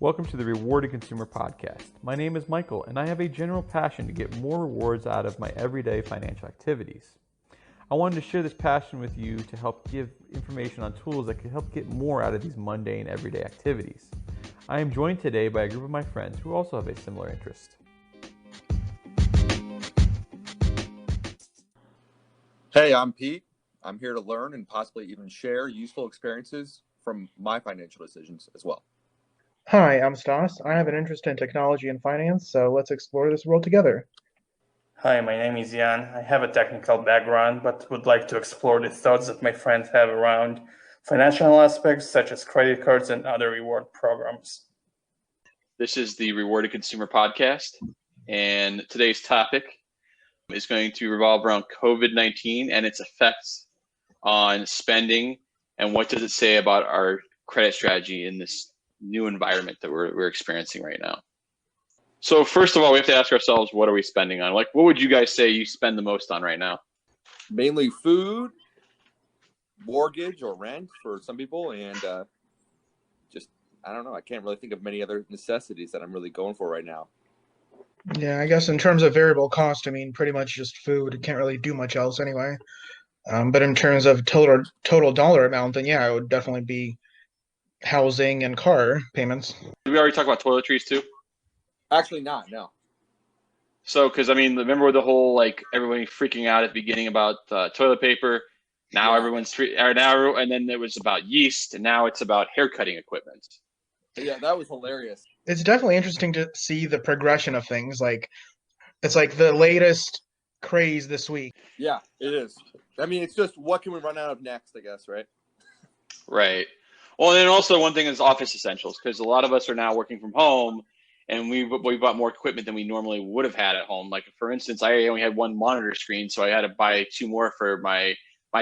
Welcome to the Rewarded Consumer Podcast. My name is Michael, and I have a general passion to get more rewards out of my everyday financial activities. I wanted to share this passion with you to help give information on tools that can help get more out of these mundane everyday activities. I am joined today by a group of my friends who also have a similar interest. Hey, I'm Pete. I'm here to learn and possibly even share useful experiences from my financial decisions as well. Hi, I'm Stas. I have an interest in technology and finance, so let's explore this world together. Hi, my name is Jan. I have a technical background, but would like to explore the thoughts that my friends have around financial aspects such as credit cards and other reward programs. This is the Rewarded Consumer Podcast, and today's topic is going to revolve around COVID-19 and its effects on spending, and what does it say about our credit strategy in this new environment that we're experiencing right now. So first of all, we have to ask ourselves, what are we spending on? Like, what would you guys say you spend the most on right now? Mainly food, mortgage or rent for some people, and I don't know. I can't really think of many other necessities that I'm really going for right now. Yeah, I guess in terms of variable cost, pretty much just food. Can't really do much else anyway. But in terms of total dollar amount, then yeah, it would definitely be housing and car payments. Did we already talk about toiletries too? Actually not, no. So, because remember the whole everybody freaking out at the beginning about toilet paper. Now everyone's and then it was about yeast, and now it's about haircutting equipment. Yeah, that was hilarious. It's definitely interesting to see the progression of things. It's like the latest craze this week. Yeah, it is. It's just what can we run out of next, I guess, right? Right. Well, and then also one thing is office essentials, because a lot of us are now working from home, and we bought more equipment than we normally would have had at home. Like, for instance, I only had one monitor screen, so I had to buy two more for my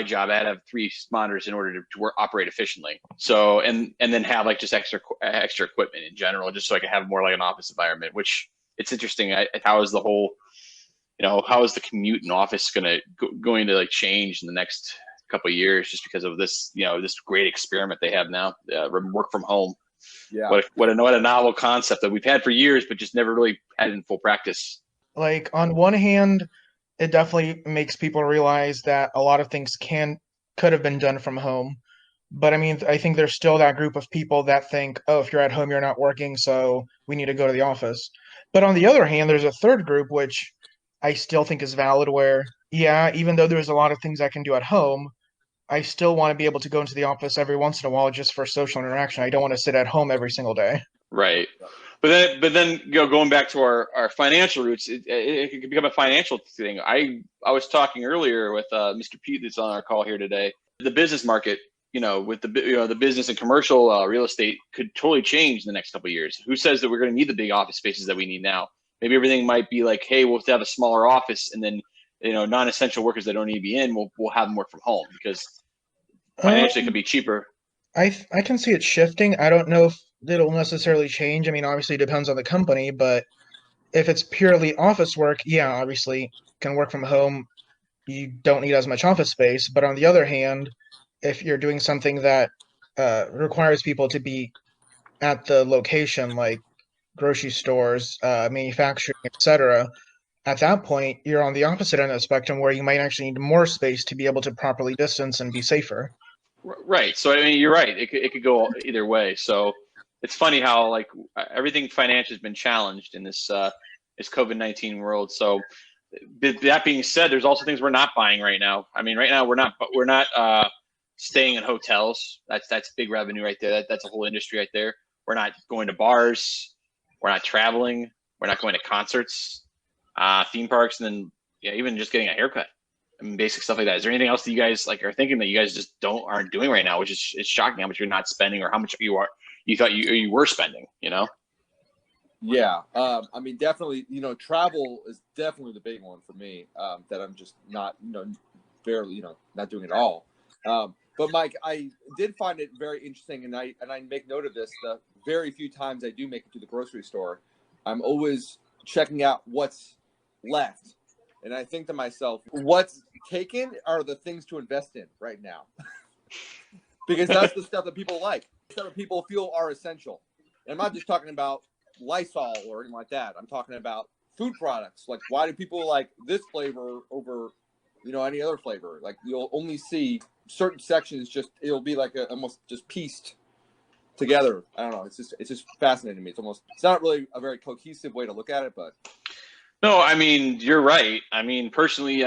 job. I had to have three monitors in order to operate efficiently. So, and then have just extra equipment in general, just so I could have more like an office environment. Which it's interesting. How is the whole, how is the commute and office going to change in the next couple of years, just because of this, this great experiment they have now, work from home. Yeah. What a novel concept that we've had for years, but just never really had in full practice. Like, on one hand, it definitely makes people realize that a lot of things could have been done from home. But I think there's still that group of people that think, oh, if you're at home, you're not working, so we need to go to the office. But on the other hand, there's a third group, which I still think is valid, where, yeah, even though there's a lot of things I can do at home, I still want to be able to go into the office every once in a while just for social interaction. I don't want to sit at home every single day. Right. But then going back to our financial roots, it can become a financial thing. I was talking earlier with Mr. Pete that's on our call here today. The business market, with the business and commercial real estate could totally change in the next couple of years. Who says that we're going to need the big office spaces that we need now? Maybe everything might be like, hey, we'll have a smaller office, and then non-essential workers that don't need to be in, we'll have them work from home, because financially it could be cheaper. I can see it shifting. I don't know if it'll necessarily change. Obviously it depends on the company, but if it's purely office work, yeah, obviously can work from home. You don't need as much office space. But on the other hand, if you're doing something that requires people to be at the location, like grocery stores, manufacturing, etc., at that point, you're on the opposite end of the spectrum, where you might actually need more space to be able to properly distance and be safer. Right. So, you're right. It could go either way. So it's funny how everything financial has been challenged in this COVID-19 world. So that being said, there's also things we're not buying right now. Right now we're not staying in hotels. That's big revenue right there. That's a whole industry right there. We're not going to bars. We're not traveling. We're not going to concerts, theme parks, and then even just getting a haircut. Basic stuff like that. Is there anything else that you guys are thinking that you guys just aren't doing right now, which is it's shocking how much you're not spending, or how much you thought you were spending, Yeah. Definitely, travel is definitely the big one for me, that I'm just not, barely, not doing at all. But Mike, I did find it very interesting, and I make note of this. The very few times I do make it to the grocery store, I'm always checking out what's left. And I think to myself, what's taken are the things to invest in right now. Because that's the stuff that people like, stuff that people feel are essential. And I'm not just talking about Lysol or anything like that. I'm talking about food products. Like, why do people like this flavor over, any other flavor? Like, you'll only see certain sections. It'll be like almost just pieced together. I don't know. It's just fascinating to me. It's not really a very cohesive way to look at it, but. No, I mean, you're right. I mean, personally,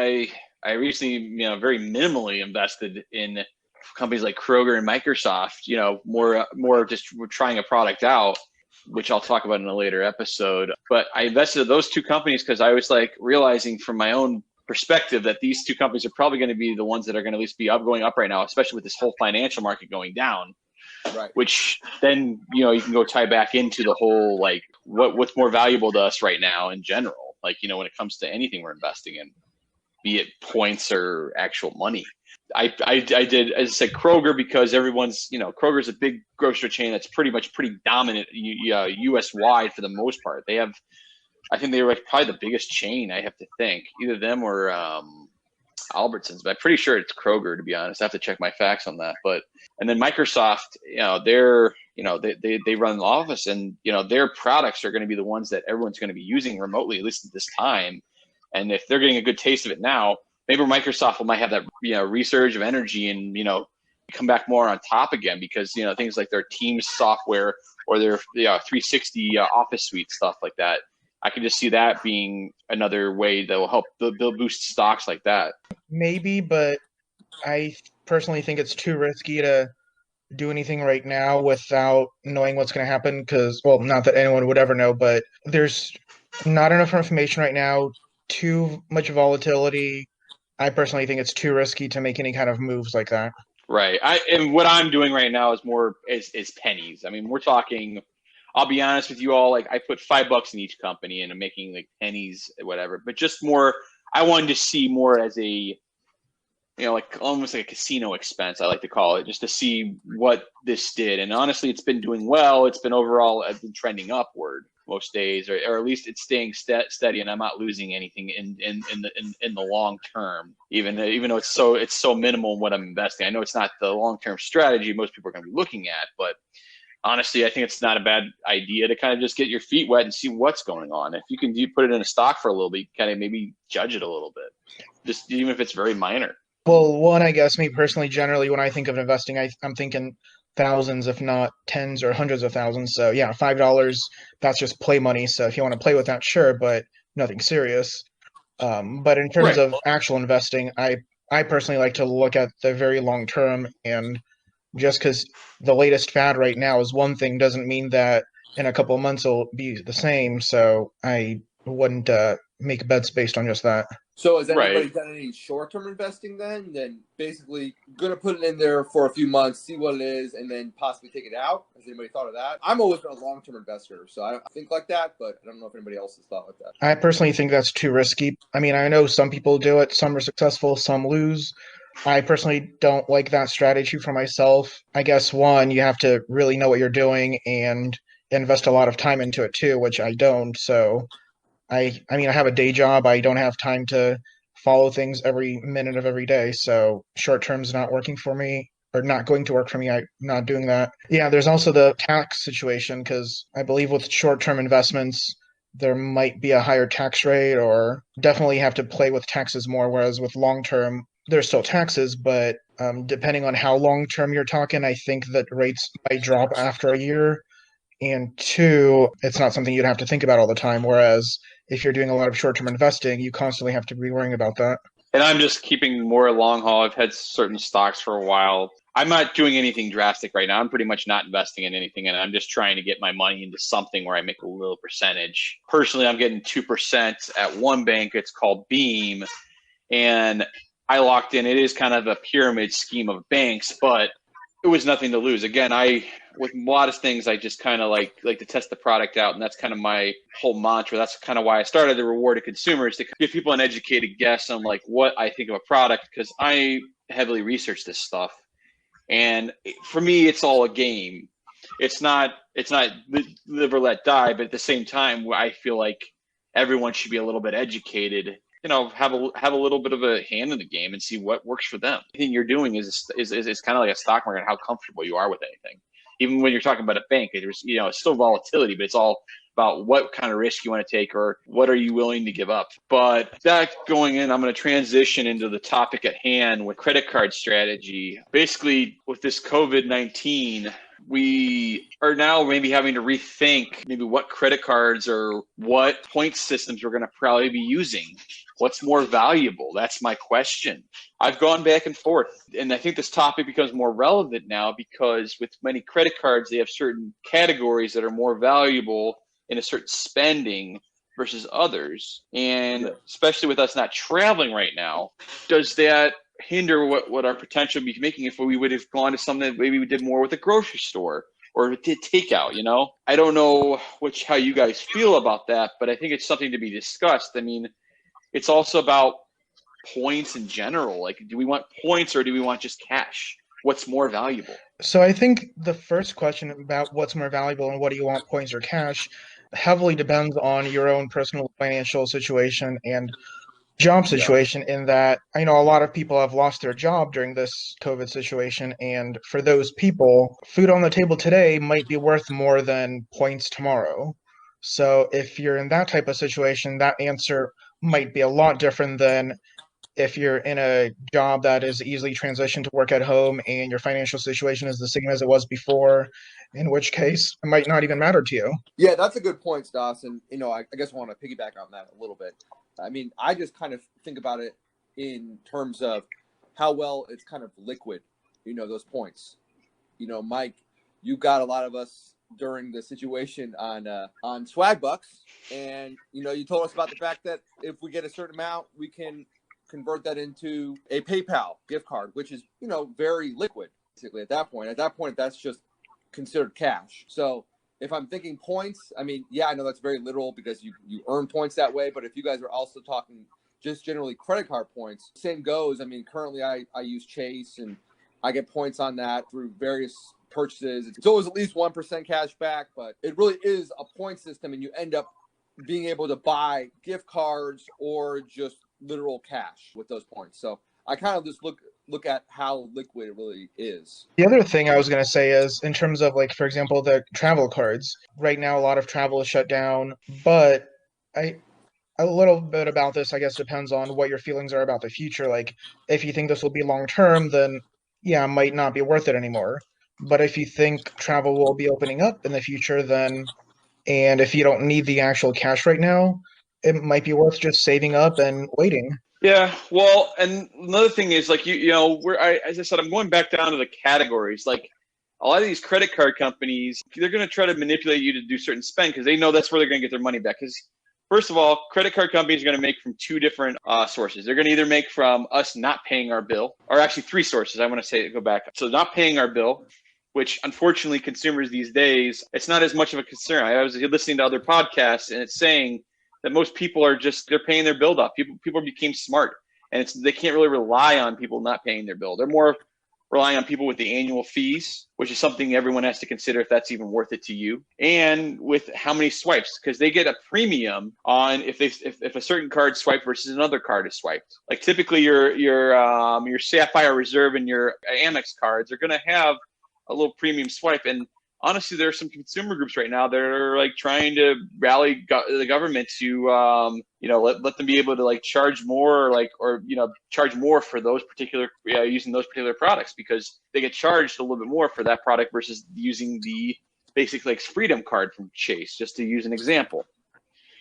I recently, very minimally invested in companies like Kroger and Microsoft, more just trying a product out, which I'll talk about in a later episode. But I invested in those two companies because I was like realizing from my own perspective that these two companies are probably going to be the ones that are going to at least be going up right now, especially with this whole financial market going down. Right. Which then, you can go tie back into the whole, like, what's more valuable to us right now in general. Like, when it comes to anything we're investing in, be it points or actual money. I did, as I said, Kroger, because everyone's, Kroger's a big grocery chain that's pretty dominant US wide for the most part. I think they were probably the biggest chain, I have to think, either them or Albertsons, but I'm pretty sure it's Kroger, to be honest. I have to check my facts on that. And then Microsoft, they run the office, and their products are going to be the ones that everyone's going to be using remotely, at least at this time. And if they're getting a good taste of it now, maybe Microsoft might have that resurge of energy and come back more on top again, because things like their Teams software or their 360 Office suite, stuff like that. I can just see that being another way that will help boost stocks like that. Maybe, but I personally think it's too risky to do anything right now without knowing what's going to happen, because, well, not that anyone would ever know, but there's not enough information right now, too much volatility. I personally think it's too risky to make any kind of moves like that. Right. And what I'm doing right now is more is pennies. I mean, we're talking, I'll be honest with you all, like, I put $5 in each company and I'm making like pennies, whatever, but just more, I wanted to see more as a, like almost like a casino expense, I like to call it, just to see what this did. And honestly, it's been doing well. It's been overall been trending upward most days, or at least it's staying steady, and I'm not losing anything in the long term, even though it's so minimal in what I'm investing. I know it's not the long-term strategy most people are going to be looking at, but honestly, I think it's not a bad idea to kind of just get your feet wet and see what's going on. If you can put it in a stock for a little bit, kind of maybe judge it a little bit, just even if it's very minor. Well, one, I guess, me personally, generally, when I think of investing, I'm thinking thousands, if not tens or hundreds of thousands. So yeah, $5, that's just play money. So if you want to play with that, sure, but nothing serious. But in terms of actual investing, I personally like to look at the very long term, and just because the latest fad right now is one thing doesn't mean that in a couple of months it'll be the same. So I wouldn't make bets based on just that. So has anybody done any short-term investing then? Then basically going to put it in there for a few months, see what it is, and then possibly take it out? Has anybody thought of that? I'm always been a long-term investor, so I think like that, but I don't know if anybody else has thought like that. I personally think that's too risky. I mean, I know some people do it. Some are successful, some lose. I personally don't like that strategy for myself. I guess, one, you have to really know what you're doing and invest a lot of time into it too, which I don't. So I mean, I have a day job. I don't have time to follow things every minute of every day. So short term's not working for me, or not going to work for me. I'm not doing that. Yeah, there's also the tax situation, because I believe with short-term investments, there might be a higher tax rate, or definitely have to play with taxes more. Whereas with long-term, there's still taxes, but depending on how long-term you're talking, I think that rates might drop after a year. And two, it's not something you'd have to think about all the time. Whereas if you're doing a lot of short-term investing, you constantly have to be worrying about that. And I'm just keeping more long haul. I've had certain stocks for a while. I'm not doing anything drastic right now. I'm pretty much not investing in anything, and I'm just trying to get my money into something where I make a little percentage. Personally, I'm getting 2% at one bank. It's called Beam, and I locked in. It is kind of a pyramid scheme of banks, but it was nothing to lose. Again, with a lot of things, I just kind of like to test the product out, and that's kind of my whole mantra. That's kind of why I started the Reward to Consumers, to give people an educated guess on like what I think of a product, because I heavily research this stuff, and for me, it's all a game. It's not live or let die, but at the same time, I feel like everyone should be a little bit educated. Have a little bit of a hand in the game and see what works for them. Anything you're doing is kind of like a stock market, how comfortable you are with anything. Even when you're talking about a bank, there's, it's still volatility, but it's all about what kind of risk you want to take or what are you willing to give up. But that going in, I'm going to transition into the topic at hand with credit card strategy. Basically, with this COVID-19, we are now maybe having to rethink maybe what credit cards or what point systems we're going to probably be using. What's more valuable? That's my question. I've gone back and forth, and I think this topic becomes more relevant now because with many credit cards, they have certain categories that are more valuable in a certain spending versus others. And especially with us not traveling right now, does that hinder what our potential would be making if we would have gone to something that maybe we did more with a grocery store or did takeout, I don't know how you guys feel about that, but I think it's something to be discussed. I mean, it's also about points in general. Like, do we want points or do we want just cash? What's more valuable? So I think the first question about what's more valuable and what do you want, points or cash, heavily depends on your own personal financial situation and job situation, in that I know a lot of people have lost their job during this COVID situation, and for those people, food on the table today might be worth more than points tomorrow. So if you're in that type of situation, that answer might be a lot different than if you're in a job that is easily transitioned to work at home and your financial situation is the same as it was before, in which case it might not even matter to you. Yeah, that's a good point, Stas. And, I guess I want to piggyback on that a little bit. I mean, I just kind of think about it in terms of how well it's kind of liquid, those points. Mike, you got a lot of us during the situation on swag bucks. And, you told us about the fact that if we get a certain amount, we can convert that into a PayPal gift card, which is, very liquid, basically, at that point. At that point, that's just considered cash. So if I'm thinking points, I mean, yeah, I know that's very literal because you earn points that way. But if you guys are also talking just generally credit card points, same goes. I mean, currently I use Chase and I get points on that through various purchases. It's always at least 1% cash back, but it really is a point system, and you end up being able to buy gift cards or just literal cash with those points. So I kind of just look at how liquid it really is. The other thing I was going to say is, in terms of, like, for example, the travel cards, right now a lot of travel is shut down, but a little bit about this, I guess, depends on what your feelings are about the future. Like, if you think this will be long term, then yeah, it might not be worth it anymore. But if you think travel will be opening up in the future, then, and if you don't need the actual cash right now, it might be worth just saving up and waiting. Yeah, well, and another thing is, like, as I said, I'm going back down to the categories. Like, a lot of these credit card companies, they're going to try to manipulate you to do certain spend because they know that's where they're going to get their money back. Because first of all, credit card companies are going to make from two different sources. They're going to either make from us not paying our bill, or actually three sources. I want to say, go back. So not paying our bill, which unfortunately consumers these days, it's not as much of a concern. I was listening to other podcasts and it's saying that most people are they're paying their bill off. People became smart, and they can't really rely on people not paying their bill. They're more relying on people with the annual fees, which is something everyone has to consider if that's even worth it to you, and with how many swipes, because they get a premium on if a certain card swiped versus another card is swiped. Like, typically your Sapphire Reserve and your Amex cards are going to have a little premium swipe, and honestly, there are some consumer groups right now that are like trying to rally the government to, let them be able to like charge more, or charge more for those particular using those particular products, because they get charged a little bit more for that product versus using the basic like Freedom card from Chase, just to use an example.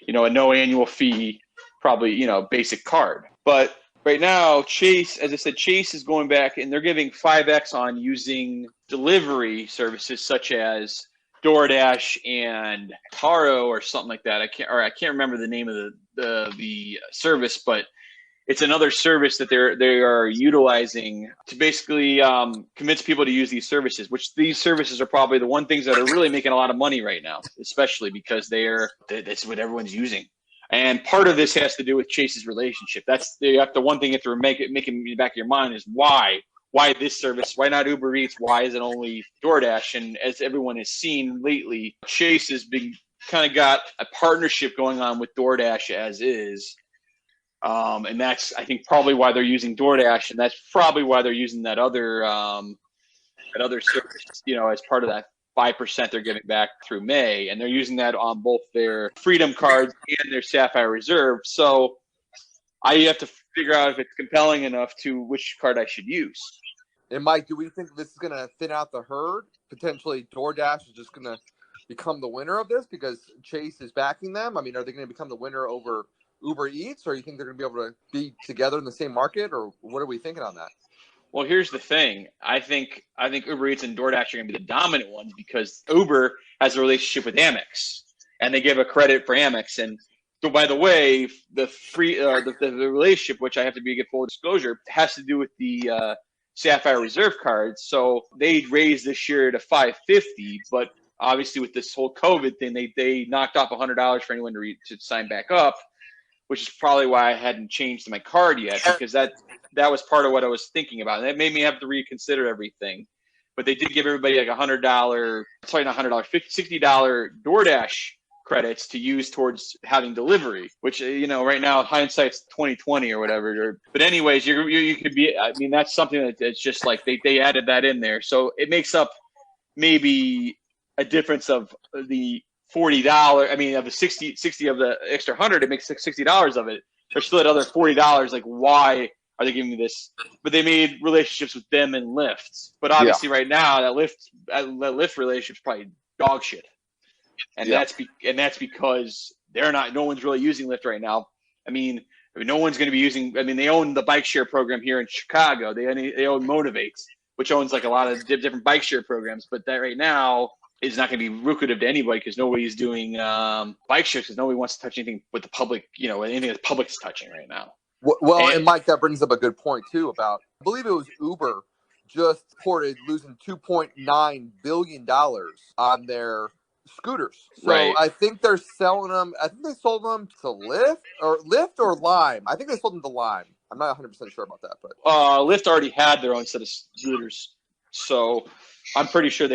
A no annual fee, probably basic card, but. Right now, Chase, as I said, Chase is going back and they're giving 5x on using delivery services such as DoorDash and Taro or something like that. I can't remember the name of the service, but it's another service that they are utilizing to basically convince people to use these services. Which these services are probably the one things that are really making a lot of money right now, especially because that's what everyone's using. And part of this has to do with Chase's relationship. That's the one thing you have to make in the back of your mind is why this service? Why not Uber Eats? Why is it only DoorDash? And as everyone has seen lately, Chase has been kind of got a partnership going on with DoorDash as is. And that's, I think, probably why they're using DoorDash, and that's probably why they're using that other service, as part of that 5% they're giving back through May, and they're using that on both their Freedom cards and their Sapphire Reserve. So I have to figure out if it's compelling enough to which card I should use. And Mike, do we think this is going to thin out the herd? Potentially DoorDash is just going to become the winner of this because Chase is backing them? I mean, are they going to become the winner over Uber Eats, or you think they're going to be able to be together in the same market, or what are we thinking on that? Well, here's the thing. I think Uber Eats and DoorDash are going to be the dominant ones because Uber has a relationship with Amex, and they give a credit for Amex. And so, by the way, the relationship, which I have to be get full disclosure, has to do with the Sapphire Reserve cards. So they raised this year to $550, but obviously with this whole COVID thing, they knocked off $100 for anyone to sign back up, which is probably why I hadn't changed my card yet, because that was part of what I was thinking about. And that made me have to reconsider everything. But they did give everybody like $100, sorry, not $100, $60 DoorDash credits to use towards having delivery, which, right now hindsight's 2020 or whatever. But anyways, you could be, I mean, that's something that's just like they added that in there. So it makes up maybe a difference of the $40. I mean, of the 60 of the extra 100, it makes $60 of it. There's still that other $40. Like, why are they giving me this? But they made relationships with them and Lyft. But obviously, right now that Lyft relationship's probably dog shit. And that's because no one's really using Lyft right now. I mean, no one's going to be using. I mean, they own the bike share program here in Chicago. They own Motivate, which owns like a lot of different bike share programs. But that right now is not going to be lucrative to anybody because nobody's doing bike shares because nobody wants to touch anything with the public. Anything that the public's touching right now. Well, and Mike, that brings up a good point too about, I believe it was Uber just reported losing $2.9 billion on their scooters. So Right. I think they're selling them. I think they sold them to Lyft or Lime. I think they sold them to Lime. I'm not 100% sure about that, but Lyft already had their own set of scooters, so I'm pretty sure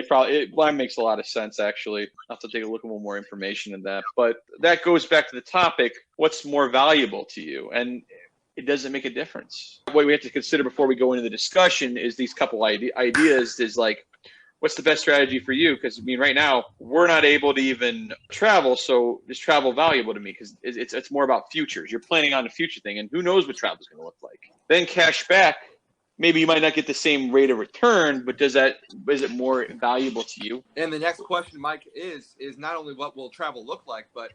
Lime makes a lot of sense, actually. I'll have to take a look at more information in that. But that goes back to the topic, what's more valuable to you? And it doesn't make a difference. What we have to consider before we go into the discussion is these couple ideas is like, what's the best strategy for you? Because, I mean, right now, we're not able to even travel, so is travel valuable to me? Because it's more about futures. You're planning on the future thing, and who knows what travel is going to look like. Then cash back, maybe you might not get the same rate of return, but is it more valuable to you? And the next question, Mike, is not only what will travel look like, but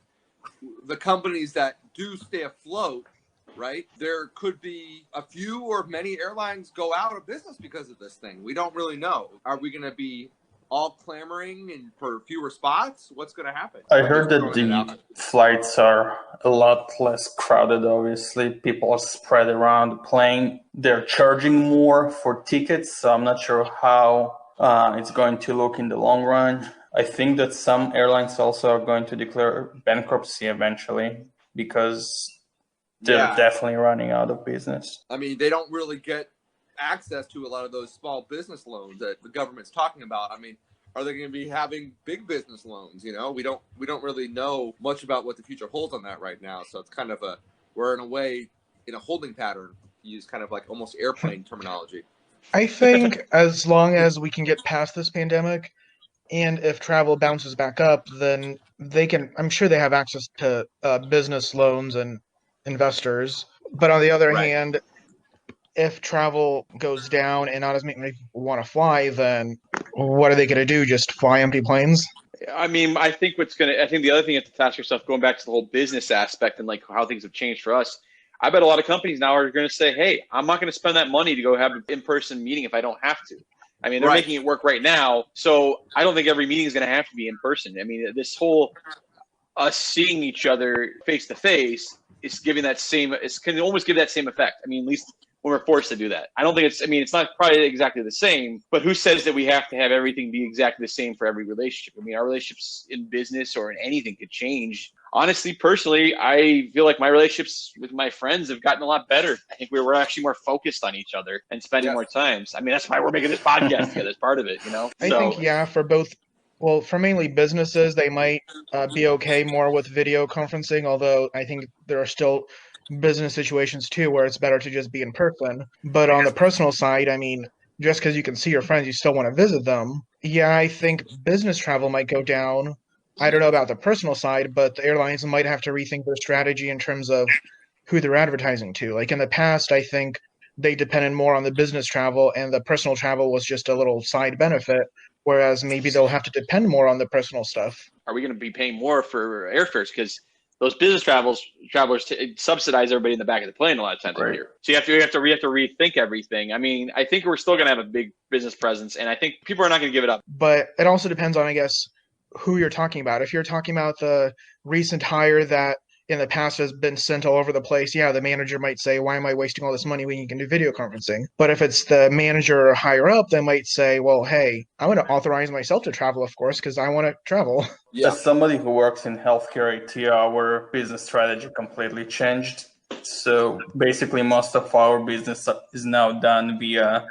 the companies that do stay afloat, right? There could be a few or many airlines go out of business because of this thing. We don't really know. Are we going to be all clamoring and for fewer spots? What's going to happen? I heard that the flights are a lot less crowded, obviously. People are spread around the plane. They're charging more for tickets, so I'm not sure how it's going to look in the long run. I think that some airlines also are going to declare bankruptcy eventually because they're definitely running out of business. I mean, they don't really get access to a lot of those small business loans that the government's talking about. I mean, are they going to be having big business loans? We don't really know much about what the future holds on that right now. So it's kind of we're in a way in a holding pattern, to use kind of like almost airplane terminology. I think as long as we can get past this pandemic, and if travel bounces back up, then I'm sure they have access to business loans and investors. But on the other hand, if travel goes down and not as many people want to fly, then what are they going to do? Just fly empty planes? I mean, I think the other thing you have to ask yourself, going back to the whole business aspect and like how things have changed for us, I bet a lot of companies now are going to say, hey, I'm not going to spend that money to go have an in-person meeting if I don't have to. I mean, they're making it work right now. So I don't think every meeting is going to have to be in person. I mean, this whole us seeing each other face to face is giving that can almost give that same effect. I mean, at least when we're forced to do that. I don't think it's not probably exactly the same, but who says that we have to have everything be exactly the same for every relationship? I mean, our relationships in business or in anything could change. Honestly, personally, I feel like my relationships with my friends have gotten a lot better. I think we're actually more focused on each other and spending more time. I mean, that's why we're making this podcast together as part of it, I think, for both. Well, for mainly businesses, they might be okay more with video conferencing, although I think there are still business situations too where it's better to just be in person. But on the personal side, I mean, just because you can see your friends, you still want to visit them. Yeah, I think business travel might go down. I don't know about the personal side, but the airlines might have to rethink their strategy in terms of who they're advertising to. Like in the past, I think they depended more on the business travel and the personal travel was just a little side benefit, whereas maybe they'll have to depend more on the personal stuff. Are we going to be paying more for airfares? Because those business travelers subsidize everybody in the back of the plane a lot of times Right. here. So you have to rethink everything. I mean, I think we're still going to have a big business presence, and I think people are not going to give it up. But it also depends on, I guess, who you're talking about. If you're talking about the recent hire that in the past has been sent all over the place, yeah, the manager might say, why am I wasting all this money when you can do video conferencing? But if it's the manager or higher up, they might say, well, hey, I'm going to authorize myself to travel, of course, because I want to travel. Yeah. As somebody who works in healthcare IT, our business strategy completely changed. So basically, most of our business is now done via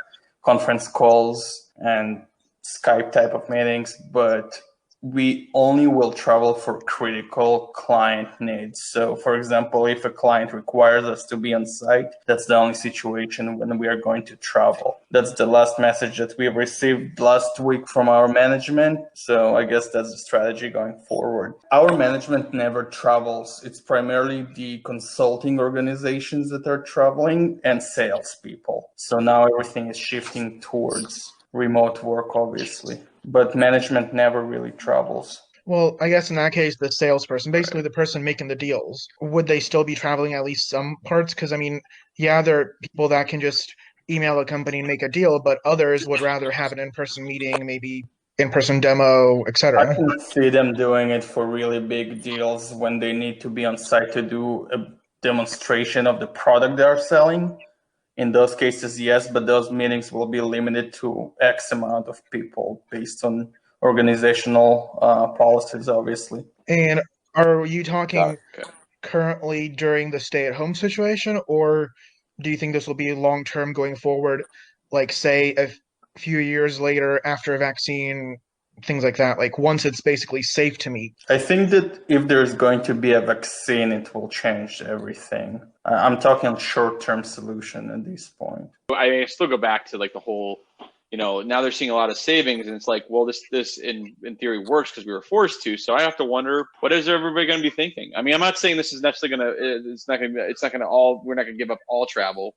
conference calls and Skype type of meetings, but we only will travel for critical client needs. So for example, if a client requires us to be on site, that's the only situation when we are going to travel. That's the last message that we received last week from our management. So I guess that's the strategy going forward. Our management never travels. It's primarily the consulting organizations that are traveling and salespeople. So now everything is shifting towards remote work, obviously, but management never really travels. Well, I guess in that case, the salesperson, basically the person making the deals, would they still be traveling at least some parts? Because, I mean, yeah, there are people that can just email a company and make a deal, but others would rather have an in-person meeting, maybe in-person demo, I etc. can see them doing it for really big deals when they need to be on site to do a demonstration of the product they are selling. In those cases, yes, but those meetings will be limited to X amount of people based on organizational policies, obviously. And are you talking Okay. currently during the stay-at-home situation, or do you think this will be long-term going forward, like say a few years later after a vaccine, things like that, like once it's basically safe to meet? I think that if there's going to be a vaccine, it will change everything. I'm talking short-term solution at this point. I still go back to like the whole, now they're seeing a lot of savings, and it's like, well, this in theory works because we were forced to. So I have to wonder, what is everybody going to be thinking? I mean, I'm not saying this is necessarily we're not going to give up all travel,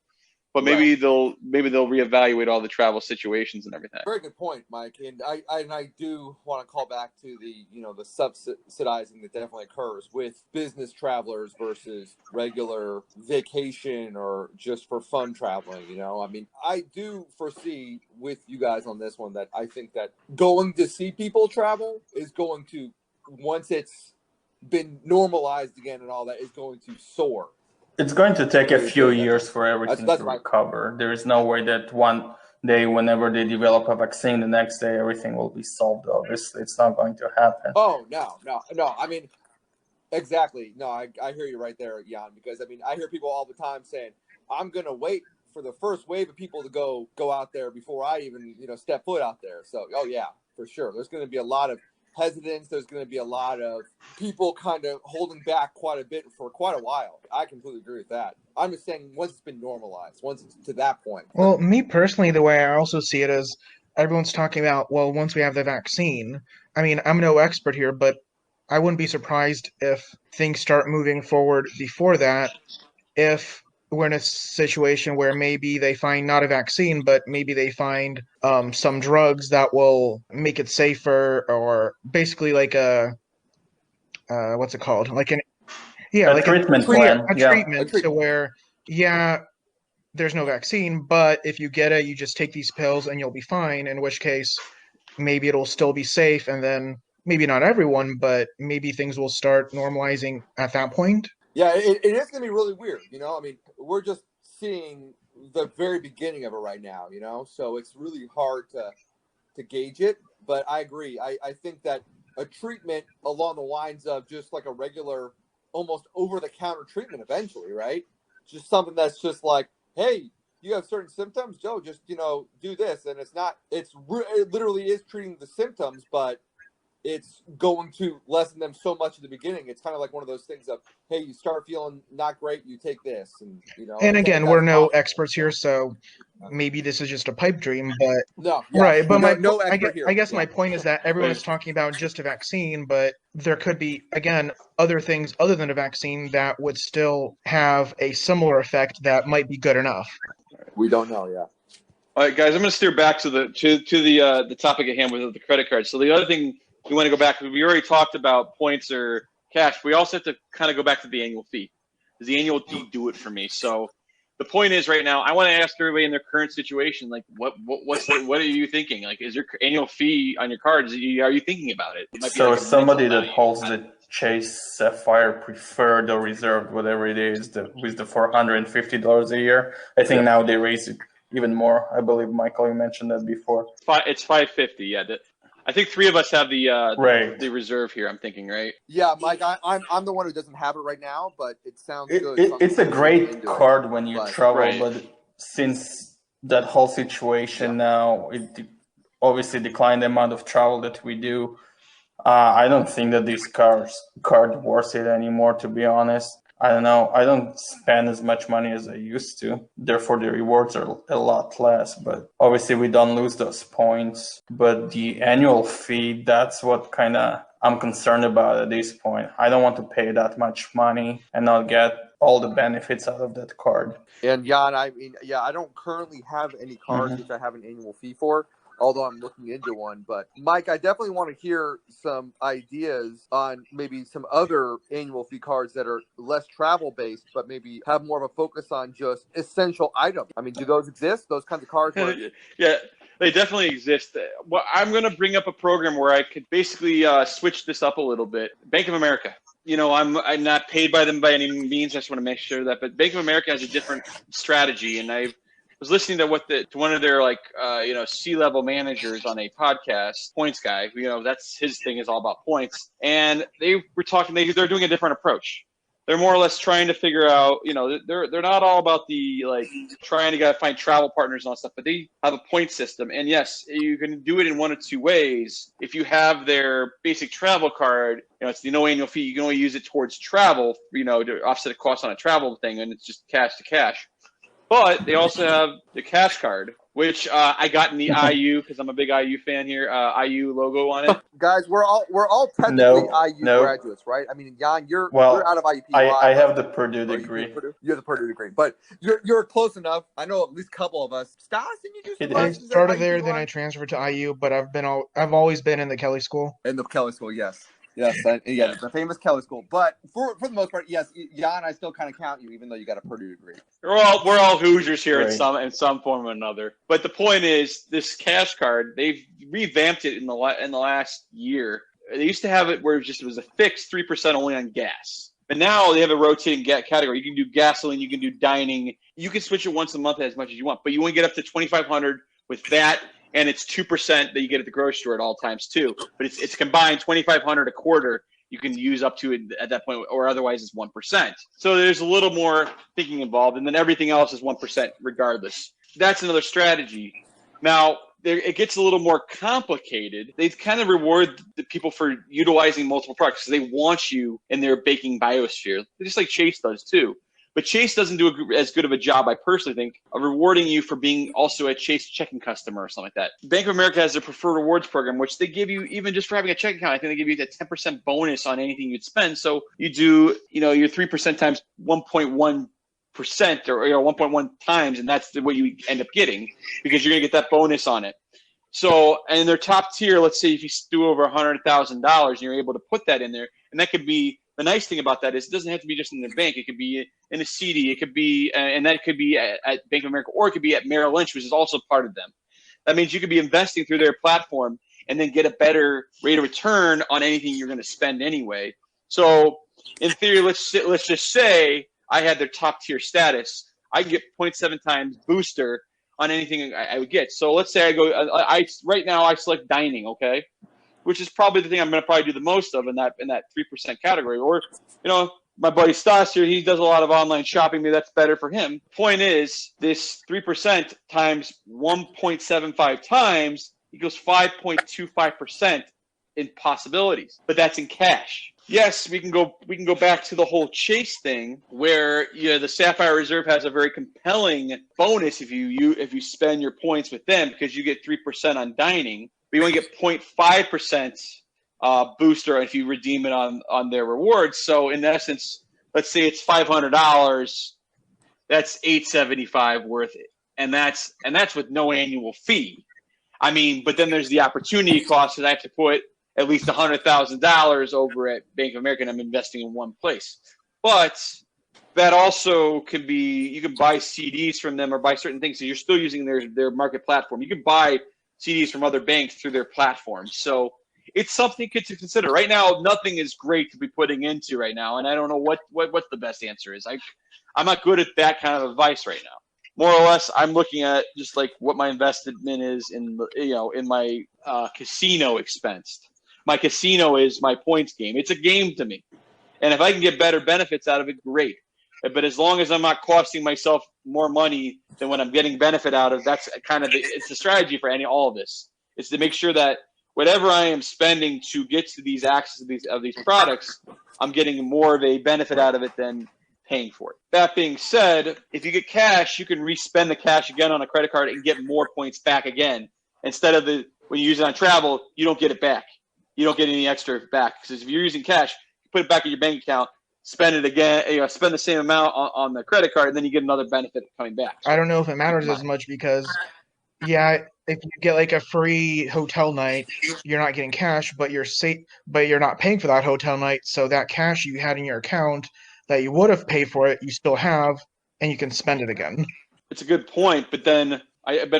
but maybe they'll reevaluate all the travel situations and everything. Very good point, Mike. And I do want to call back to the the subsidizing that definitely occurs with business travelers versus regular vacation or just for fun traveling. I mean, I do foresee with you guys on this one that I think that going to see people travel is going to, once it's been normalized again and all that, is going to soar. It's going to take a few years for everything That's to recover. There is no way that one day, whenever they develop a vaccine, the next day everything will be solved. Obviously, it's not going to happen. Oh, no. I mean, exactly. No, I hear you right there, Jan, because I mean, I hear people all the time saying, I'm going to wait for the first wave of people to go out there before I even, step foot out there. So, oh yeah, for sure. There's going to be a lot of hesitance. There's going to be a lot of people kind of holding back quite a bit for quite a while. I completely agree with that. I'm just saying once it's been normalized, once it's to that point. Well, me personally, the way I also see it is everyone's talking about, well, once we have the vaccine, I mean, I'm no expert here, but I wouldn't be surprised if things start moving forward before that, if we're in a situation where maybe they find not a vaccine, but maybe they find some drugs that will make it safer, or basically like a what's it called? Like an A treatment plan. a treatment to where there's no vaccine, but if you get it, you just take these pills and you'll be fine. In which case, maybe it'll still be safe, and then maybe not everyone, but maybe things will start normalizing at that point. Yeah, it is going to be really weird. I mean, we're just seeing the very beginning of it right now, so it's really hard to gauge it. But I agree. I think that a treatment along the lines of just like a regular, almost over-the-counter treatment eventually, right? Just something that's just like, hey, you have certain symptoms, Joe, just, do this. And it literally is treating the symptoms, but it's going to lessen them so much at the beginning. It's kind of like one of those things of, hey, you start feeling not great, you take this, and And if again, we're that's no possible. experts here, so maybe this is just a pipe dream, but No, yeah, right. But no expert here. I guess Yeah. my point is that everyone is talking about just a vaccine, but there could be, again, other things other than a vaccine that would still have a similar effect that might be good enough. We don't know. Yeah. All right, guys, I'm going to steer back to the topic at hand with the credit card. So the other thing we want to go back, we already talked about points or cash. We also have to kind of go back to the annual fee. Does the annual fee do it for me? So the point is, right now, I want to ask everybody in their current situation, like, what are you thinking? Like, is your annual fee on your cards? Are you thinking about it? It might be So like a somebody mental that value. holds the Chase Sapphire Preferred or Reserved, whatever it is, with the $450 a year, I think now they raise it even more. I believe, Michael, you mentioned that before. It's $550. Yeah, I think three of us have the Right. the reserve here. I'm thinking, right? Yeah, Mike, I'm the one who doesn't have it right now, but it sounds good. It's a great card when you travel, Right. but since that whole situation now, it obviously declined the amount of travel that we do. I don't think that this card worth it anymore, to be honest. I don't know. I don't spend as much money as I used to. Therefore, the rewards are a lot less. But obviously, we don't lose those points. But the annual fee, that's what kind of I'm concerned about at this point. I don't want to pay that much money and not get all the benefits out of that card. And Jan, I mean, yeah, I don't currently have any cards which I have an annual fee for, although I'm looking into one. But Mike, I definitely want to hear some ideas on maybe some other annual fee cards that are less travel based, but maybe have more of a focus on just essential items. I mean, do those exist? Those kinds of cards? Yeah, they definitely exist. Well, I'm going to bring up a program where I could basically switch this up a little bit. Bank of America. I'm not paid by them by any means. I just want to make sure that. But Bank of America has a different strategy, and I was listening to one of their C-level managers on a podcast, Points Guy. That's his thing, is all about points, and they were talking. They're doing a different approach. They're more or less trying to figure out, they're not all about the trying to find travel partners and all that stuff, but they have a point system. And yes, you can do it in one of two ways. If you have their basic travel card, it's the no annual fee. You can only use it towards travel, to offset a cost on a travel thing, and it's just cash to cash. But they also have the cash card, which I got in the IU because I'm a big IU fan here. IU logo on it. Guys, we're all technically IU graduates, right? I mean, Jan, you're out of IUP. I have the Purdue degree. You have the Purdue degree, but you're close enough. I know at least a couple of us. Stas, didn't you do some I started there, then I transferred to IU, but I've always been in the Kelly School. In the Kelly School, yes. Yes, the famous Kelly School. But for the most part, yes, Jan, I still kind of count you, even though you got a Purdue degree. We're all Hoosiers here in some form or another. But the point is, this cash card, they've revamped it in the last year. They used to have it where it was a fixed 3% only on gas. But now they have a rotating category. You can do gasoline, you can do dining. You can switch it once a month as much as you want, but you want to get up to $2,500 with that. And it's 2% that you get at the grocery store at all times too. But it's combined $2,500 a quarter you can use up to it at that point, or otherwise it's 1%. So there's a little more thinking involved, and then everything else is 1% regardless. That's another strategy. Now it gets a little more complicated. They kind of reward the people for utilizing multiple products because they want you in their baking biosphere, just like Chase does too. But Chase doesn't do as good of a job, I personally think, of rewarding you for being also a Chase checking customer or something like that. Bank of America has their preferred rewards program, which they give you, even just for having a checking account, I think they give you a 10% bonus on anything you'd spend. So you do, your 3% times 1.1% or 1.1 times, and that's what you end up getting because you're going to get that bonus on it. So, and their top tier, let's say if you do over $100,000 and you're able to put that in there, and that could be, the nice thing about that is it doesn't have to be just in the bank. It could be in a CD. It could be, and that could be at Bank of America, or it could be at Merrill Lynch, which is also part of them. That means you could be investing through their platform and then get a better rate of return on anything you're going to spend anyway. So in theory, let's just say I had their top tier status. I can get 0.7 times booster on anything I would get. So let's say I go, right now I select dining, okay? Which is probably the thing I'm going to probably do the most of in that 3% category. Or, my buddy Stas here, he does a lot of online shopping. Maybe that's better for him. Point is, this 3% times 1.75 times equals 5.25% in possibilities, but that's in cash. Yes, we can go back to the whole Chase thing where the Sapphire Reserve has a very compelling bonus if you spend your points with them, because you get 3% on dining, but you only get 0.5% booster if you redeem it on their rewards. So in essence, let's say it's $500, that's $875 worth it, and that's with no annual fee. I mean, but then there's the opportunity cost that I have to put at least $100,000 over at Bank of America, and I'm investing in one place. But that also could be, you can buy CDs from them or buy certain things. So you're still using their market platform. You can buy CDs from other banks through their platform. So it's something to consider. Right now, nothing is great to be putting into right now, and I don't know what the best answer is. I'm not good at that kind of advice right now. More or less, I'm looking at just like what my investment is in my casino expense. My casino is my points game. It's a game to me. And if I can get better benefits out of it, great. But as long as I'm not costing myself more money than what I'm getting benefit out of, that's kind of it's the strategy for all of this. Is to make sure that whatever I am spending to get to these access of these products, I'm getting more of a benefit out of it than paying for it. That being said, if you get cash, you can respend the cash again on a credit card and get more points back again. Instead of when you use it on travel, you don't get it back. You don't get any extra back, because if you're using cash, you put it back in your bank account, spend it again, spend the same amount on the credit card, and then you get another benefit coming back. I don't know if it matters as much because, if you get like a free hotel night, you're not getting cash, but you're not paying for that hotel night. So that cash you had in your account that you would have paid for it, you still have, and you can spend it again. It's a good point, but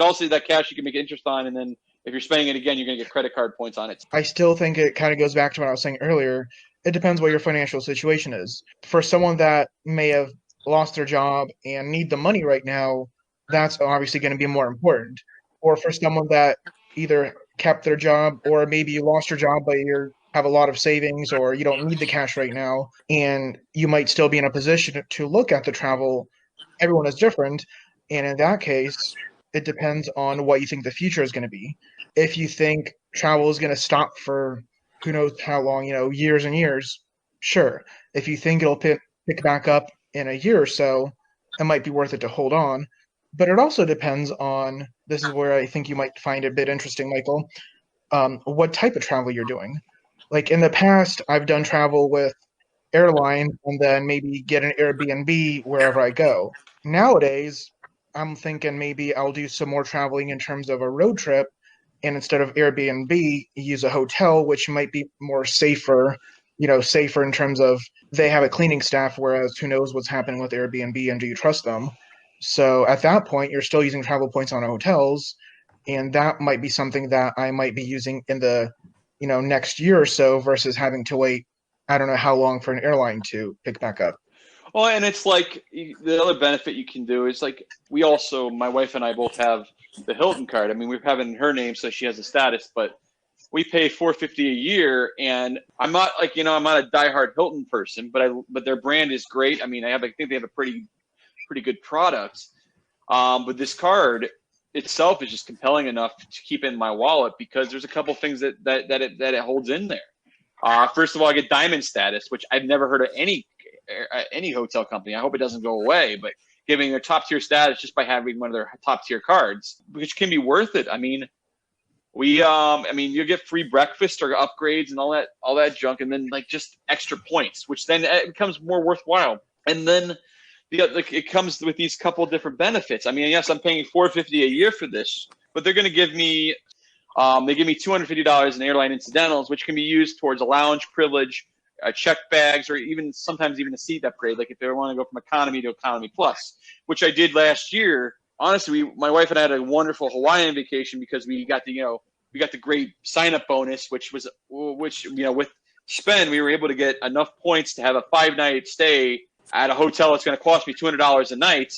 also that cash you can make interest on, and then if you're spending it again, you're going to get credit card points on it. I still think it kind of goes back to what I was saying earlier. It depends what your financial situation is. For someone that may have lost their job and need the money right now, that's obviously going to be more important. Or for someone that either kept their job, or maybe you lost your job but you have a lot of savings, or you don't need the cash right now, and you might still be in a position to look at the travel. Everyone is different, and in that case, it depends on what you think the future is going to be. If you think travel is going to stop for who knows how long, years and years, sure. If you think it'll pick back up in a year or so, it might be worth it to hold on. But it also depends on, this is where I think you might find it a bit interesting, Michael, what type of travel you're doing. Like in the past, I've done travel with airline and then maybe get an Airbnb wherever I go. Nowadays, I'm thinking maybe I'll do some more traveling in terms of a road trip, and instead of Airbnb, use a hotel, which might be more safer in terms of they have a cleaning staff, whereas who knows what's happening with Airbnb and do you trust them? So at that point, you're still using travel points on hotels, and that might be something that I might be using in the next year or so versus having to wait, I don't know how long, for an airline to pick back up. Well, and it's like the other benefit you can do is like my wife and I both have the Hilton card. I mean, we're having her name, so she has a status, but we pay $450 a year, and I'm not I'm not a diehard Hilton person, but their brand is great. I mean, I think they have a pretty good product. But this card itself is just compelling enough to keep in my wallet because there's a couple things that it holds in there. First of all, I get diamond status, which I've never heard of any hotel company. I hope it doesn't go away, but giving their top tier status just by having one of their top tier cards, which can be worth it. I mean, you get free breakfast or upgrades and all that junk, and then like just extra points, which then it becomes more worthwhile. And then it comes with these couple different benefits. I mean, yes, I'm paying $450 a year for this, but they're going to give me they give me $250 in airline incidentals, which can be used towards a lounge privilege, check bags, or sometimes even a seat upgrade, like if they want to go from economy to economy plus, which I did last year. Honestly, my wife and I had a wonderful Hawaiian vacation because we got the great sign up bonus, which with spend we were able to get enough points to have a 5-night stay at a hotel that's going to cost me $200 a night.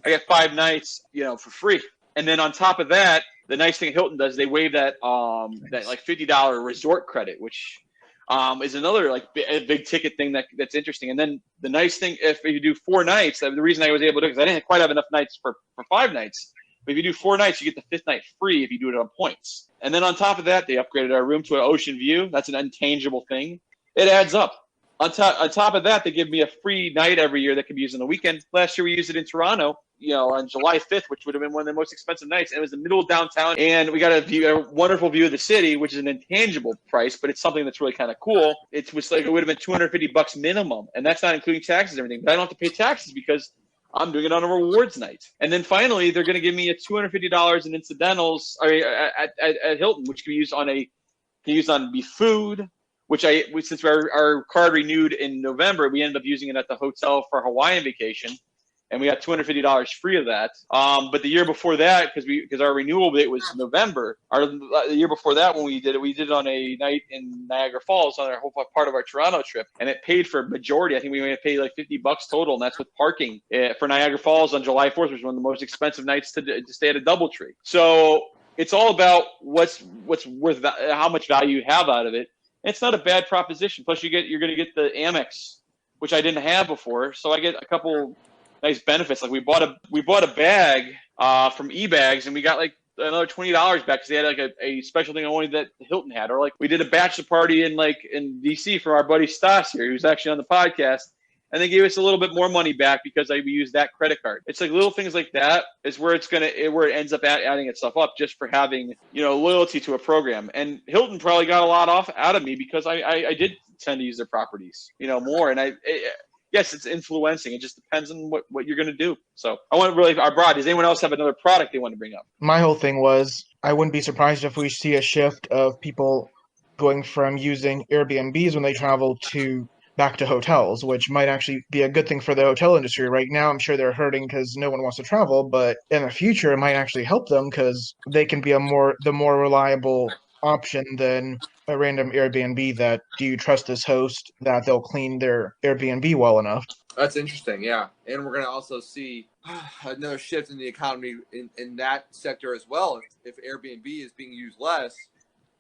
I get 5 nights, for free. And then on top of that, the nice thing Hilton does, they waive that like $50 resort credit, which is another like a big ticket thing that's interesting. And then the nice thing, if you do 4 nights, the reason I was able to, because I didn't quite have enough nights for 5 nights, But if you do 4 nights, you get the 5th night free if you do it on points. And then on top of that, they upgraded our room to an ocean view. That's an intangible thing. It adds up. On top of that, they give me a free night every year that can be used on the weekend. Last year we used it in Toronto, on July 5th, which would have been one of the most expensive nights. And it was the middle of downtown, and we got a wonderful view of the city, which is an intangible price, but it's something that's really kind of cool. It was like it would have been $250 minimum, and that's not including taxes and everything. But I don't have to pay taxes because I'm doing it on a rewards night. And then finally, they're going to give me a $250 in incidentals at Hilton, which can be used on food. Since our card renewed in November, we ended up using it at the hotel for a Hawaiian vacation, and we got $250 free of that. But the year before that, because our renewal date was November, the year before that when we did it on a night in Niagara Falls on our whole part of our Toronto trip, and it paid for a majority. I think we may have paid like $50 total, and that's with parking for Niagara Falls on July 4th, which was one of the most expensive nights to stay at a DoubleTree. So it's all about what's worth, how much value you have out of it. It's not a bad proposition. Plus, you're going to get the Amex, which I didn't have before. So I get a couple nice benefits. Like we bought a bag from eBags, and we got like another $20 back because they had like a special thing only that Hilton had. Or like we did a bachelor party in DC for our buddy Stas here, who's actually on the podcast. And they gave us a little bit more money back because we used that credit card. It's like little things like that is where it ends up adding itself up just for having, loyalty to a program. And Hilton probably got a lot out of me because I did tend to use their properties, more. And yes, it's influencing. It just depends on what you're going to do. So I want to really broad. Does anyone else have another product they want to bring up? My whole thing was I wouldn't be surprised if we see a shift of people going from using Airbnbs when they travel to back to hotels, which might actually be a good thing for the hotel industry. Right now, I'm sure they're hurting because no one wants to travel, but in the future, it might actually help them because they can be the more reliable option than a random Airbnb that, do you trust this host that they'll clean their Airbnb well enough? That's interesting, yeah. And we're going to also see another shift in the economy in that sector as well. If Airbnb is being used less,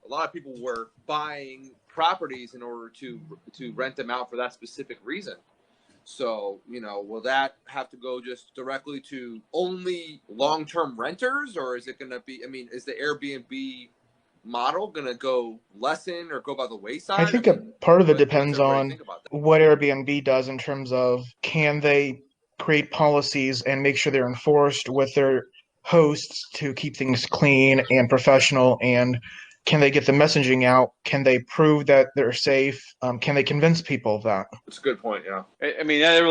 a lot of people were buying properties in order to rent them out for that specific reason. So, will that have to go just directly to only long-term renters, or is it going to be, is the Airbnb model going to go lessen or go by the wayside? I think a part of it depends on what Airbnb does in terms of, can they create policies and make sure they're enforced with their hosts to keep things clean and professional, and can they get the messaging out? Can they prove that they're safe? Can they convince people of that? That's a good point, yeah.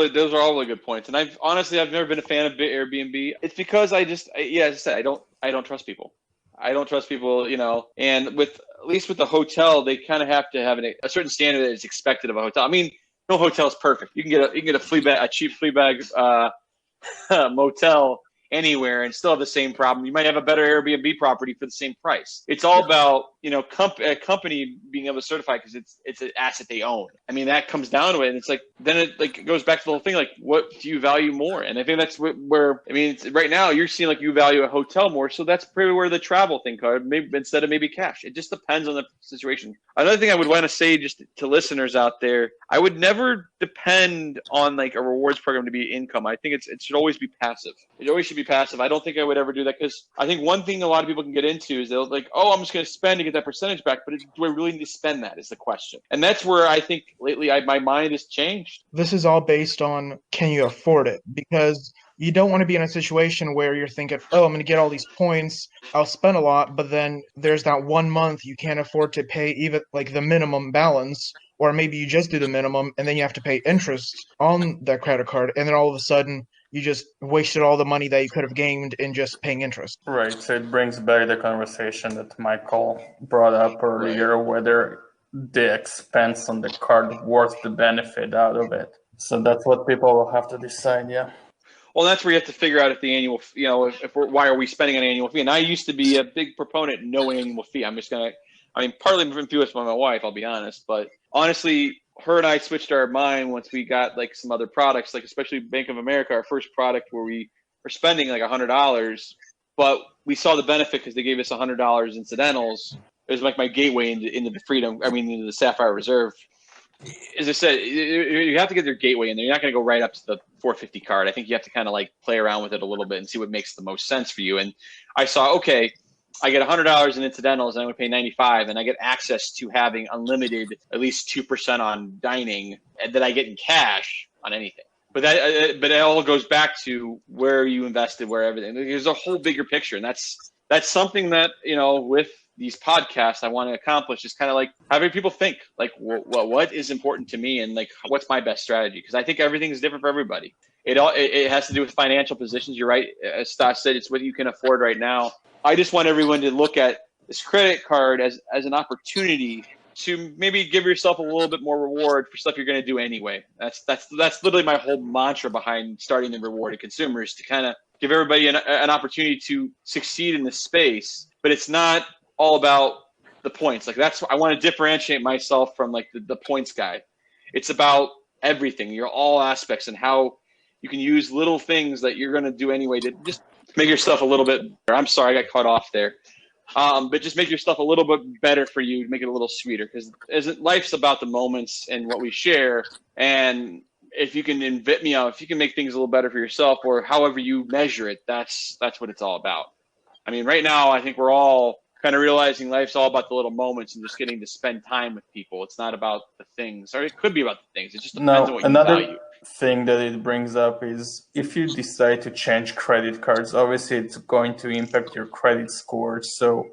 Those are all really good points. And I've never been a fan of Airbnb. It's because as I said, I don't trust people. I don't trust people, and at least with the hotel, they kind of have to have a certain standard that is expected of a hotel. No hotel is perfect. You can get a cheap flea bag motel anywhere and still have the same problem. You might have a better Airbnb property for the same price. It's all about, a company being able to certify because it's an asset they own. That comes down to it. And it's like, then it goes back to the whole thing, like, what do you value more? And I think that's where right now you're seeing like you value a hotel more. So that's probably where the travel thing comes, maybe instead of maybe cash. It just depends on the situation. Another thing I would want to say just to listeners out there, I would never depend on like a rewards program to be income. I think it should always be passive. It always should be passive. I don't think I would ever do that because I think one thing a lot of people can get into is they'll like, oh, I'm just going to spend to get that percentage back, but do I really need to spend that is the question. And that's where I think lately my mind has changed. This is all based on, can you afford it? Because you don't want to be in a situation where you're thinking, oh, I'm going to get all these points, I'll spend a lot, but then there's that 1 month you can't afford to pay even like the minimum balance, or maybe you just do the minimum and then you have to pay interest on that credit card, and then all of a sudden you just wasted all the money that you could have gained in just paying interest. Right. So it brings back the conversation that Michael brought up earlier, whether the expense on the card worth the benefit out of it. So that's what people will have to decide. Yeah. Well, that's where you have to figure out if the annual, why are we spending an annual fee? And I used to be a big proponent of no annual fee. Partly influenced by my wife, I'll be honest, but honestly, her and I switched our mind once we got like some other products, like especially Bank of America, our first product where we were spending like $100, but we saw the benefit because they gave us $100 incidentals. It was like my gateway into the freedom. Into the Sapphire Reserve as I said, you have to get their gateway in there. You're not going to go right up to the 450 card. I think you have to kind of like play around with it a little bit and see what makes the most sense for you. And I saw, okay, I get $100 in incidentals and I'm going to pay 95, and I get access to having unlimited, at least 2% on dining, and that I get in cash on anything. But but it all goes back to where you invested, where everything. There's a whole bigger picture, and that's something that, with these podcasts I want to accomplish, is kind of like having people think like, what is important to me, and like, what's my best strategy? Because I think everything is different for everybody. It has to do with financial positions. You're right, as Stas said, it's what you can afford right now. I just want everyone to look at this credit card as an opportunity to maybe give yourself a little bit more reward for stuff you're going to do anyway. That's literally my whole mantra behind starting the Rewarded Consumers, to kind of give everybody an opportunity to succeed in this space. But it's not all about the points. Like, I want to differentiate myself from like the points guy. It's about everything, all aspects, and how you can use little things that you're going to do anyway to just make yourself a little bit better. I'm sorry, I got cut off there. But just make your stuff a little bit better for you, make it a little sweeter, because life's about the moments and what we share. And if you can if you can make things a little better for yourself, or however you measure it, that's what it's all about. I mean, right now, I think we're all kind of realizing life's all about the little moments and just getting to spend time with people. It's not about the things, or it could be about the things. It just depends on what you value. Thing that it brings up is, if you decide to change credit cards, obviously it's going to impact your credit score. So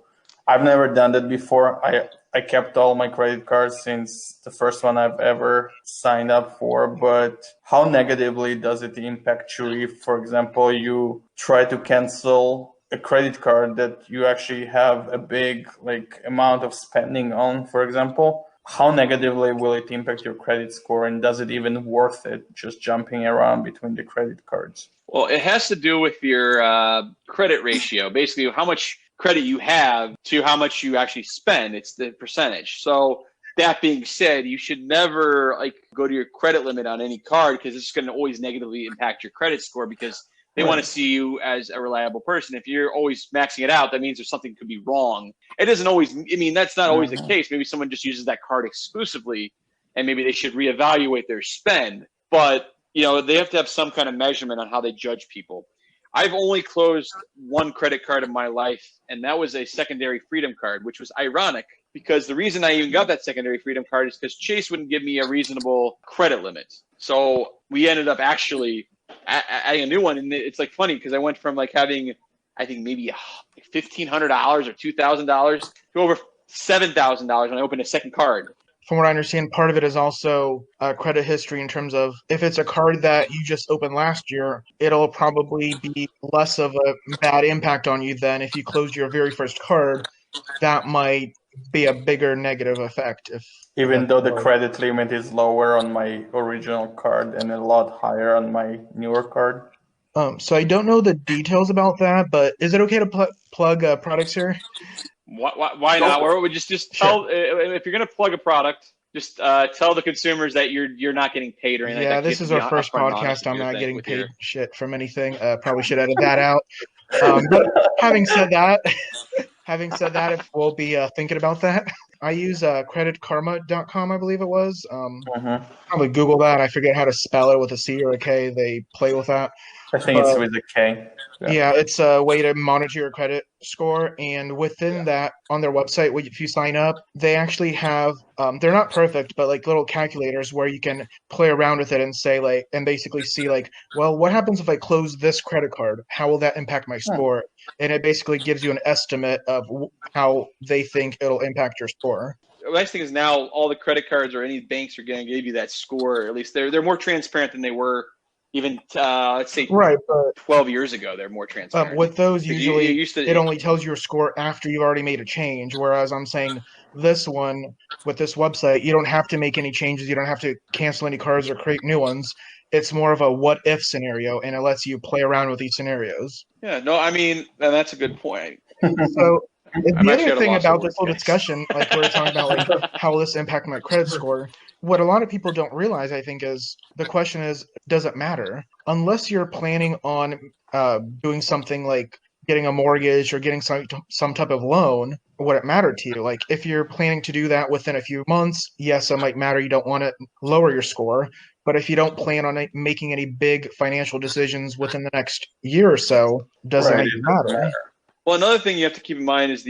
I've never done that before. I kept all my credit cards since the first one I've ever signed up for. But how negatively does it impact you if, for example, you try to cancel a credit card that you actually have a big amount of spending on, for example? How negatively will it impact your credit score, and does it even worth it just jumping around between the credit cards? Well, it has to do with your credit ratio, basically how much credit you have to how much you actually spend. It's the percentage. So that being said, you should never go to your credit limit on any card, because it's going to always negatively impact your credit score, because they want to see you as a reliable person. If you're always maxing it out, that means there's something could be wrong. It doesn't always, that's not always the case. Maybe someone just uses that card exclusively, and maybe they should reevaluate their spend. But, they have to have some kind of measurement on how they judge people. I've only closed one credit card in my life, and that was a secondary freedom card, which was ironic, because the reason I even got that secondary freedom card is because Chase wouldn't give me a reasonable credit limit. So we ended up actually adding a new one, and it's funny, because I went from having, I think, maybe $1,500 or $2,000 to over $7,000 when I opened a second card. From what I understand, part of it is also credit history, in terms of if it's a card that you just opened last year, it'll probably be less of a bad impact on you than if you closed your very first card. That might be a bigger negative effect. Even though the credit limit is lower on my original card and a lot higher on my newer card. So I don't know the details about that, but is it okay to plug products here? Why not? Or we just tell, if you're going to plug a product, just tell the consumers that you're not getting paid or anything. Yeah, this is our first podcast. I'm not getting paid shit from anything. Probably should edit that out. But having said that, if we'll be thinking about that. I use creditkarma.com, I believe it was. Probably Google that. I forget how to spell it, with a C or a K. They play with that. I think it's with a K. Yeah, it's a way to monitor your credit score. And within that, on their website, if you sign up, they actually have, they're not perfect, but little calculators where you can play around with it and say and basically see well, what happens if I close this credit card? How will that impact my score? And it basically gives you an estimate of how they think it'll impact your score. The nice thing is now all the credit cards or any banks are going to give you that score. Or at least they're more transparent than they were even, let's say, 12 years ago. They're more transparent. With those, usually it only tells you your score after you've already made a change. Whereas I'm saying this one, with this website, you don't have to make any changes. You don't have to cancel any cards or create new ones. It's more of a what-if scenario, and it lets you play around with these scenarios. Yeah, no, that's a good point. So the other thing about this whole discussion, we were talking about how will this impact my credit score? What a lot of people don't realize, I think, is the question is, does it matter? Unless you're planning on doing something like getting a mortgage or getting some type of loan, would it matter to you? Like if you're planning to do that within a few months, yes, it might matter. You don't want to lower your score. But if you don't plan on making any big financial decisions within the next year or so, doesn't Right, make it it doesn't matter. matter. Well, another thing you have to keep in mind is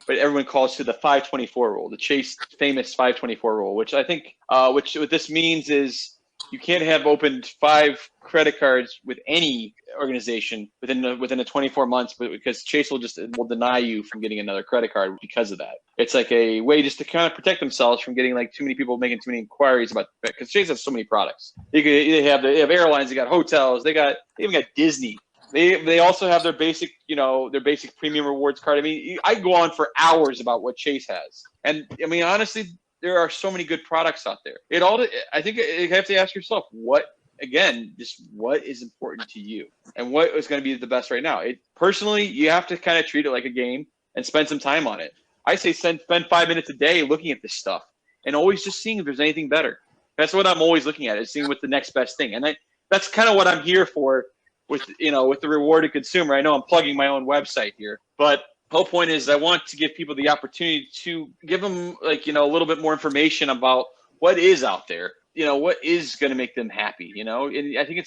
but everyone calls to the 524 rule, the Chase famous 524 rule, which I think, which what this means is you can't have opened 5 credit cards with any organization within the 24 months, but because Chase will deny you from getting another credit card because of that. It's like a way just to kind of protect themselves from getting like too many people making too many inquiries about, because Chase has so many products. They have airlines, they got hotels, they even got Disney. They also have their basic, their basic premium rewards card. I mean, I go on for hours about what Chase has. And I mean, honestly, there are so many good products out there. I think you have to ask yourself what is important to you and what is going to be the best right now. Personally, you have to kind of treat it like a game and spend some time on it. I say spend 5 minutes a day looking at this stuff and always just seeing if there's anything better. That's what I'm always looking at, is seeing what's the next best thing. And that's kind of what I'm here for with the rewarded consumer. I know I'm plugging my own website here, but the whole point is I want to give people the opportunity to give them a little bit more information about what is out there, what is going to make them happy, and I think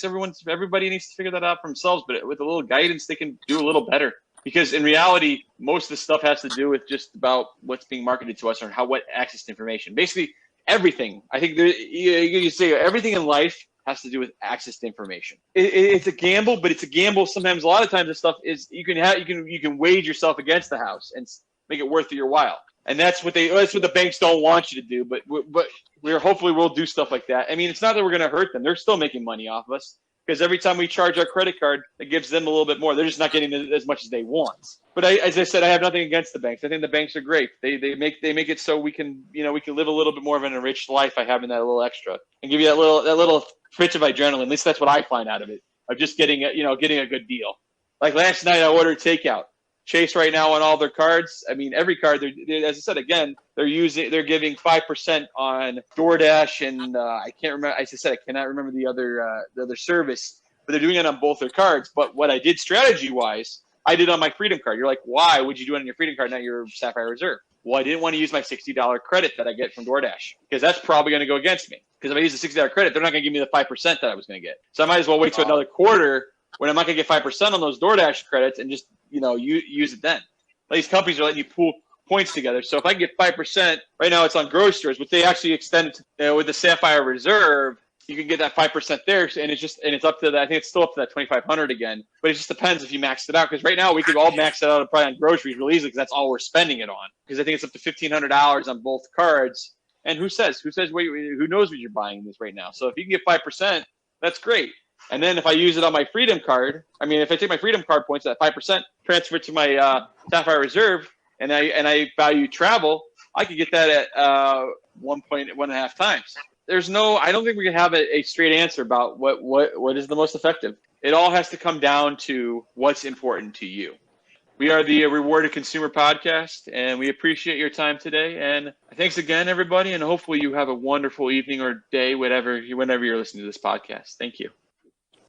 everybody needs to figure that out for themselves, but with a little guidance, they can do a little better. Because in reality, most of the stuff has to do with just about what's being marketed to us or what access to information. Basically, everything. I think you say everything in life has to do with access to information. It's a gamble, but it's a gamble. Sometimes, a lot of times, this stuff is you can wage yourself against the house and make it worth your while. And that's what the banks don't want you to do. But hopefully we'll do stuff like that. I mean, it's not that we're going to hurt them. They're still making money off of us, because every time we charge our credit card, it gives them a little bit more. They're just not getting as much as they want. But as I said, I have nothing against the banks. I think the banks are great. They make it so we can live a little bit more of an enriched life by having that a little extra and give you that little twitch of adrenaline. At least that's what I find out of it, of just getting a good deal. Like last night, I ordered takeout. Chase right now on all their cards. I mean, every card. As I said again, they're giving 5% on DoorDash and I can't remember. As I said, I cannot remember the other service, but they're doing it on both their cards. But what I did strategy wise, I did on my Freedom card. You're like, why would you do it on your Freedom card, not your Sapphire Reserve? Well, I didn't want to use my $60 credit that I get from DoorDash, because that's probably going to go against me. Because if I use the $60 credit, they're not going to give me the 5% that I was going to get. So I might as well wait till another quarter when I'm not going to get 5% on those DoorDash credits and just use it then. These companies are letting you pool points together. So if I can get 5%, right now it's on grocers, but they actually extended with the Sapphire Reserve. You can get that 5% there, and it's up to that. I think it's still up to that 2,500 again. But it just depends if you maxed it out. Because right now we could all max it out probably on groceries real easily, because that's all we're spending it on. Because I think it's up to $1,500 on both cards. And who knows what you're buying this right now? So if you can get 5%, that's great. And then if I use it on my Freedom card, if I take my Freedom card points at 5%, transfer it to my Sapphire Reserve, and I value travel, I could get that at 1.5 times. I don't think we can have a straight answer about what is the most effective. It all has to come down to what's important to you. We are the Rewarded Consumer Podcast, and we appreciate your time today. And thanks again, everybody, and hopefully you have a wonderful evening or day, whenever you're listening to this podcast. Thank you.